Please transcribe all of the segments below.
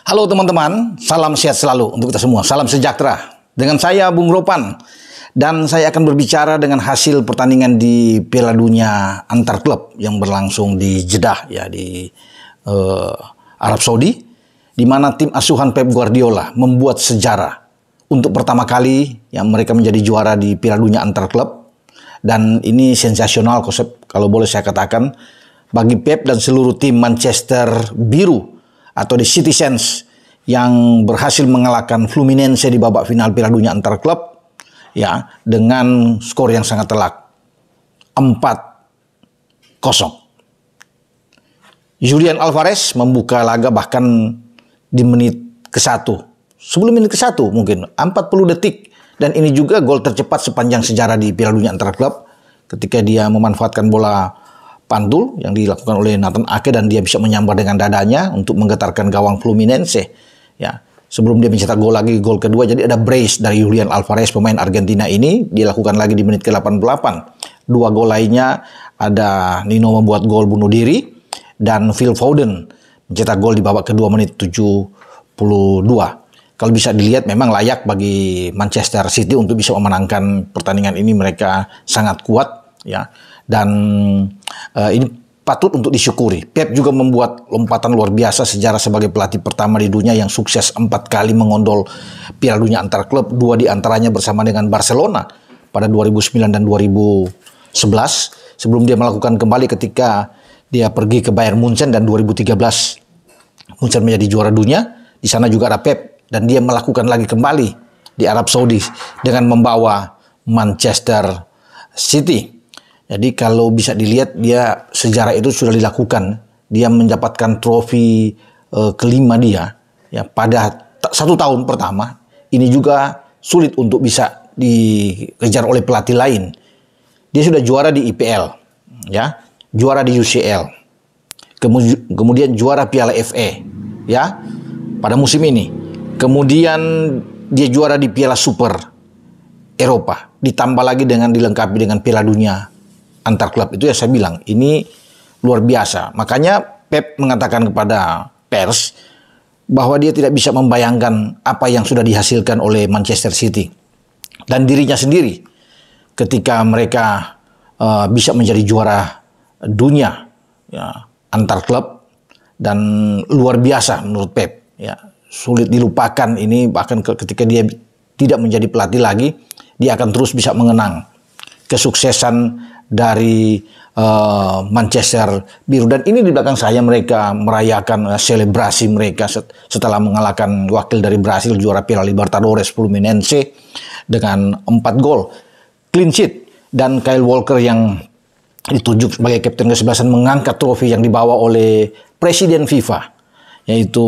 Halo teman-teman, salam sehat selalu untuk kita semua, salam sejahtera. Dengan saya Bung Ropan, dan saya akan berbicara dengan hasil pertandingan di Piala Dunia antar klub yang berlangsung di Jeddah ya di Arab Saudi, di mana tim asuhan Pep Guardiola membuat sejarah untuk pertama kali yang mereka menjadi juara di Piala Dunia antar klub. Dan ini sensasional kalau boleh saya katakan bagi Pep dan seluruh tim Manchester Biru atau di Citizens yang berhasil mengalahkan Fluminense di babak final Piala Dunia antar klub ya dengan skor yang sangat telak 4-0. Julian Alvarez membuka laga bahkan di menit ke-1. Sebelum menit ke-1 mungkin 40 detik. Dan ini juga gol tercepat sepanjang sejarah di Piala Dunia antar klub ketika dia memanfaatkan bola pantul yang dilakukan oleh Nathan Ake dan dia bisa menyambar dengan dadanya untuk menggetarkan gawang Fluminense. Ya, sebelum dia mencetak gol lagi gol kedua, jadi ada brace dari Julian Alvarez pemain Argentina ini dilakukan lagi di menit ke-88. Dua gol lainnya ada Nino membuat gol bunuh diri dan Phil Foden mencetak gol di babak kedua menit 72. Kalau bisa dilihat memang layak bagi Manchester City untuk bisa memenangkan pertandingan ini, mereka sangat kuat ya. Dan ini patut untuk disyukuri. Pep juga membuat lompatan luar biasa sejarah sebagai pelatih pertama di dunia yang sukses 4 kali mengondol Piala Dunia antar klub, 2 diantaranya bersama dengan Barcelona pada 2009 dan 2011. Sebelum dia melakukan kembali ketika dia pergi ke Bayern Munchen dan 2013 Munchen menjadi juara dunia. Di sana juga ada Pep. Dan dia melakukan lagi kembali di Arab Saudi dengan membawa Manchester City. Jadi kalau bisa dilihat dia sejarah itu sudah dilakukan. Dia mendapatkan trofi kelima dia ya pada 1 tahun pertama. Ini juga sulit untuk bisa dikejar oleh pelatih lain. Dia sudah juara di IPL ya, juara di UCL. Kemudian juara Piala FA ya pada musim ini. Kemudian dia juara di Piala Super Eropa. Ditambah lagi dengan dilengkapi dengan Piala Dunia antar klub. Itu ya saya bilang, ini luar biasa. Makanya Pep mengatakan kepada pers bahwa dia tidak bisa membayangkan apa yang sudah dihasilkan oleh Manchester City. Dan dirinya sendiri ketika mereka bisa menjadi juara dunia ya, antar klub. Dan luar biasa menurut Pep ya. Sulit dilupakan ini, bahkan ketika dia tidak menjadi pelatih lagi, dia akan terus bisa mengenang kesuksesan dari Manchester Biru. Dan ini di belakang saya mereka merayakan selebrasi mereka setelah mengalahkan wakil dari Brasil juara Piala Libertadores Fluminense dengan 4 gol clean sheet. Dan Kyle Walker yang ditunjuk sebagai kapten ke-11 mengangkat trofi yang dibawa oleh Presiden FIFA yaitu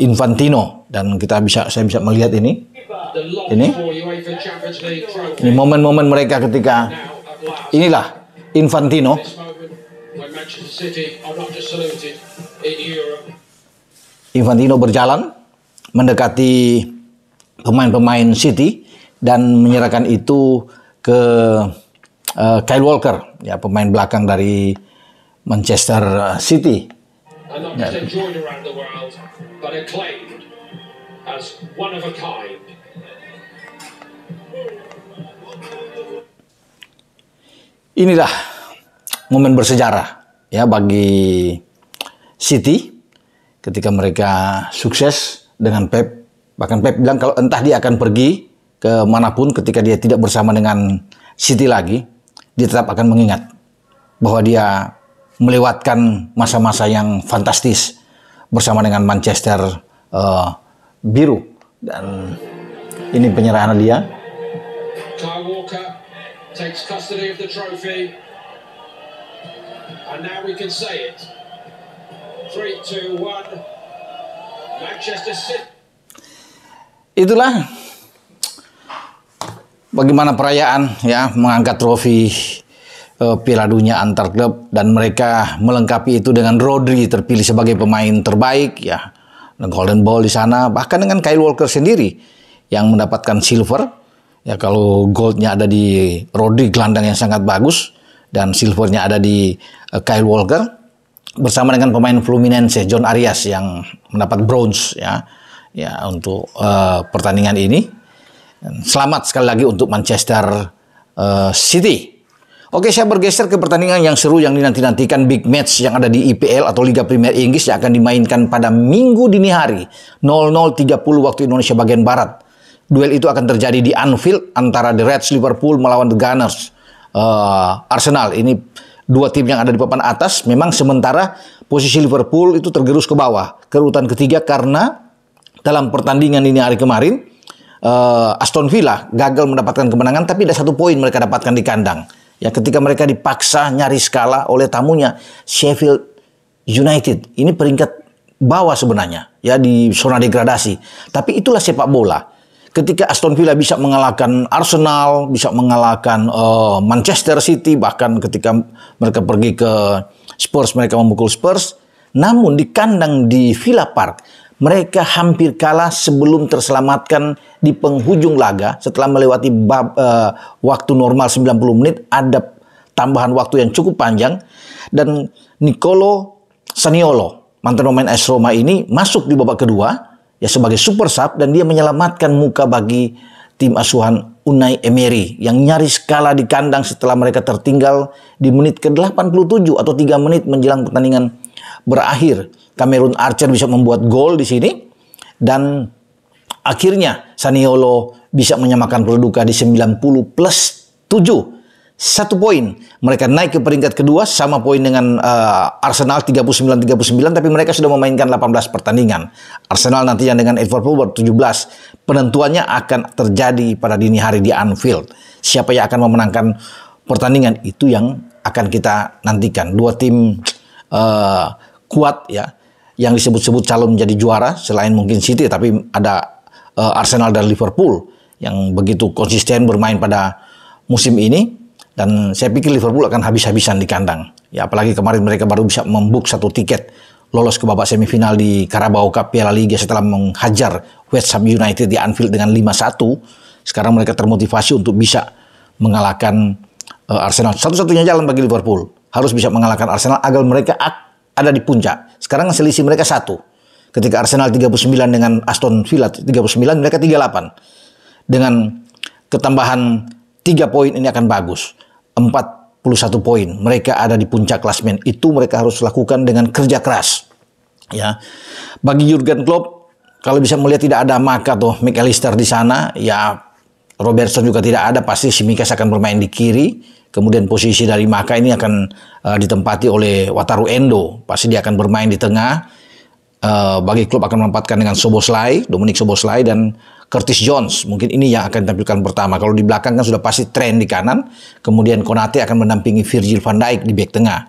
Infantino. Dan saya bisa melihat ini momen-momen mereka ketika inilah Infantino berjalan mendekati pemain-pemain City dan menyerahkan itu ke Kyle Walker ya, pemain belakang dari Manchester City. Inilah momen bersejarah ya bagi City ketika mereka sukses dengan Pep. Bahkan Pep bilang kalau entah dia akan pergi ke manapun ketika dia tidak bersama dengan City lagi, dia tetap akan mengingat bahwa dia melewatkan masa-masa yang fantastis bersama dengan Manchester Biru. Dan ini penyerahan dia. Kyle Walker takes custody of the trophy. And now we can say it. 3, 2, 1. Manchester City. Itulah bagaimana perayaan ya mengangkat trofi Piala Dunia antar klub, dan mereka melengkapi itu dengan Rodri terpilih sebagai pemain terbaik ya, Golden Ball di sana, bahkan dengan Kyle Walker sendiri yang mendapatkan silver ya. Kalau goldnya ada di Rodri, gelandang yang sangat bagus, dan silvernya ada di Kyle Walker bersama dengan pemain Fluminense John Arias yang mendapat bronze ya untuk pertandingan ini. Selamat sekali lagi untuk Manchester City. Oke, saya bergeser ke pertandingan yang seru yang dinanti-nantikan, big match yang ada di IPL atau Liga Premier Inggris yang akan dimainkan pada Minggu dini hari 00.30 waktu Indonesia bagian Barat. Duel itu akan terjadi di Anfield antara The Reds Liverpool melawan The Gunners Arsenal. Ini dua tim yang ada di papan atas. Memang sementara posisi Liverpool itu tergerus ke bawah, ke urutan ketiga, karena dalam pertandingan dini hari kemarin Aston Villa gagal mendapatkan kemenangan, tapi ada 1 poin mereka dapatkan di kandang. Ya, ketika mereka dipaksa nyaris kalah oleh tamunya Sheffield United. Ini peringkat bawah sebenarnya ya di zona degradasi. Tapi itulah sepak bola. Ketika Aston Villa bisa mengalahkan Arsenal, bisa mengalahkan Manchester City, bahkan ketika mereka pergi ke Spurs mereka memukul Spurs. Namun di kandang di Villa Park mereka hampir kalah sebelum terselamatkan di penghujung laga setelah melewati waktu normal 90 menit. Ada tambahan waktu yang cukup panjang dan Nicolo Zaniolo, mantan pemain AS Roma ini masuk di babak kedua ya sebagai super sub dan dia menyelamatkan muka bagi tim asuhan Unai Emery yang nyaris kalah di kandang setelah mereka tertinggal di menit ke-87 atau 3 menit menjelang pertandingan berakhir. Cameron Archer bisa membuat gol di sini dan akhirnya Zaniolo bisa menyamakan kedudukan di 90+7. 1 poin. Mereka naik ke peringkat kedua sama poin dengan Arsenal 39-39, tapi mereka sudah memainkan 18 pertandingan. Arsenal nantinya dengan Liverpool baru 17. Penentuannya akan terjadi pada dini hari di Anfield. Siapa yang akan memenangkan pertandingan itu yang akan kita nantikan. Dua tim kuat ya, yang disebut-sebut calon menjadi juara selain mungkin City, tapi ada Arsenal dan Liverpool yang begitu konsisten bermain pada musim ini, dan saya pikir Liverpool akan habis-habisan di kandang. Ya, apalagi kemarin mereka baru bisa membook 1 tiket lolos ke babak semifinal di Carabao Cup Piala Liga setelah menghajar West Ham United di Anfield dengan 5-1. Sekarang mereka termotivasi untuk bisa mengalahkan Arsenal. Satu-satunya jalan bagi Liverpool harus bisa mengalahkan Arsenal agar mereka ada di puncak. Sekarang selisih mereka 1. Ketika Arsenal 39 dengan Aston Villa 39, mereka 38. Dengan ketambahan 3 poin ini akan bagus. 41 poin. Mereka ada di puncak klasmen. Itu mereka harus lakukan dengan kerja keras. Ya. Bagi Jurgen Klopp, kalau bisa melihat tidak ada Maka atau McAllister di sana, ya Robertson juga tidak ada, pasti Tsimikas akan bermain di kiri. Kemudian posisi dari Maka ini akan ditempati oleh Wataru Endo. Pasti dia akan bermain di tengah. Bagi klub akan menempatkan dengan Dominic Szoboszlai dan Curtis Jones. Mungkin ini yang akan ditampilkan pertama. Kalau di belakang kan sudah pasti Trent di kanan. Kemudian Konate akan mendampingi Virgil van Dijk di bek tengah.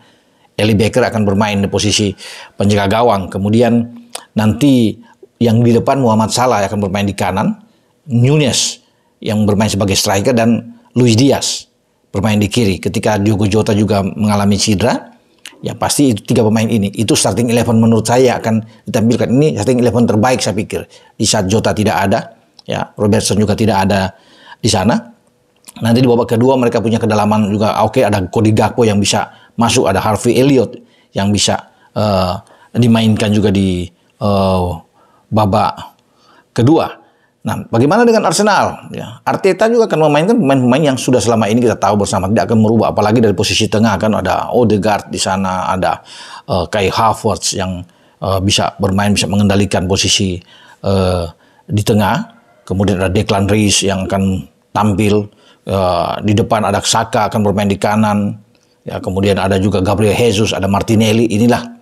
Eli Becker akan bermain di posisi penjaga gawang. Kemudian nanti yang di depan Muhammad Salah akan bermain di kanan. Nunez yang bermain sebagai striker dan Luis Diaz bermain di kiri. Ketika Diogo Jota juga mengalami cedera, ya pasti itu 3 pemain ini. Itu starting 11 menurut saya akan ditampilkan. Ini starting 11 terbaik saya pikir. Di saat Jota tidak ada, ya Robertson juga tidak ada di sana. Nanti di babak kedua mereka punya kedalaman juga. Oke, ada Cody Gakpo yang bisa masuk, ada Harvey Elliott yang bisa dimainkan juga di babak kedua. Nah, bagaimana dengan Arsenal? Ya, Arteta juga akan memainkan pemain-pemain yang sudah selama ini kita tahu bersama, tidak akan merubah. Apalagi dari posisi tengah kan ada Odegaard di sana, ada Kai Havertz yang bisa bermain, bisa mengendalikan posisi di tengah. Kemudian ada Declan Rice yang akan tampil di depan, ada Saka akan bermain di kanan. Ya, kemudian ada juga Gabriel Jesus, ada Martinelli. Inilah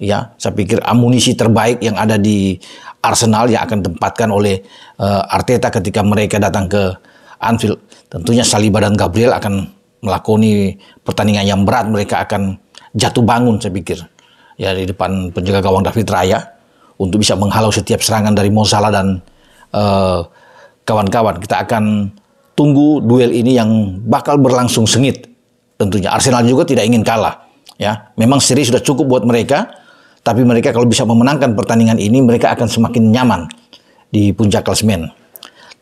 ya, saya pikir amunisi terbaik yang ada di Arsenal yang akan ditempatkan oleh Arteta ketika mereka datang ke Anfield. Tentunya Saliba dan Gabriel akan melakoni pertandingan yang berat. Mereka akan jatuh bangun saya pikir. Ya, di depan penjaga gawang David Raya untuk bisa menghalau setiap serangan dari Mo Salah dan kawan-kawan. Kita akan tunggu duel ini yang bakal berlangsung sengit. Tentunya Arsenal juga tidak ingin kalah. Ya, memang seri sudah cukup buat mereka. Tapi mereka kalau bisa memenangkan pertandingan ini, mereka akan semakin nyaman di puncak klasemen.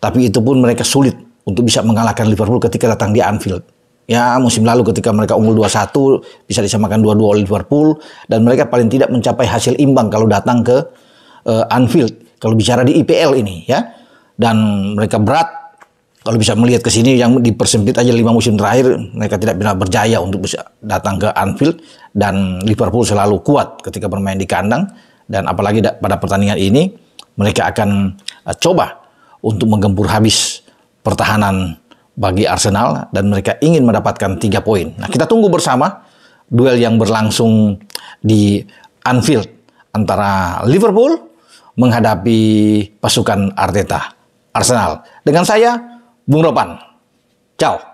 Tapi itu pun mereka sulit untuk bisa mengalahkan Liverpool ketika datang di Anfield. Ya, musim lalu ketika mereka unggul 2-1, bisa disamakan 2-2 oleh Liverpool. Dan mereka paling tidak mencapai hasil imbang kalau datang ke Anfield kalau bicara di IPL ini ya. Dan mereka berat kalau bisa melihat ke sini yang dipersempit aja 5 musim terakhir mereka tidak pernah berjaya untuk bisa datang ke Anfield, dan Liverpool selalu kuat ketika bermain di kandang, dan apalagi pada pertandingan ini mereka akan coba untuk menggempur habis pertahanan bagi Arsenal dan mereka ingin mendapatkan 3 poin. Nah, kita tunggu bersama duel yang berlangsung di Anfield antara Liverpool menghadapi pasukan Arteta, Arsenal. Dengan saya, Bung Ropan. Ciao.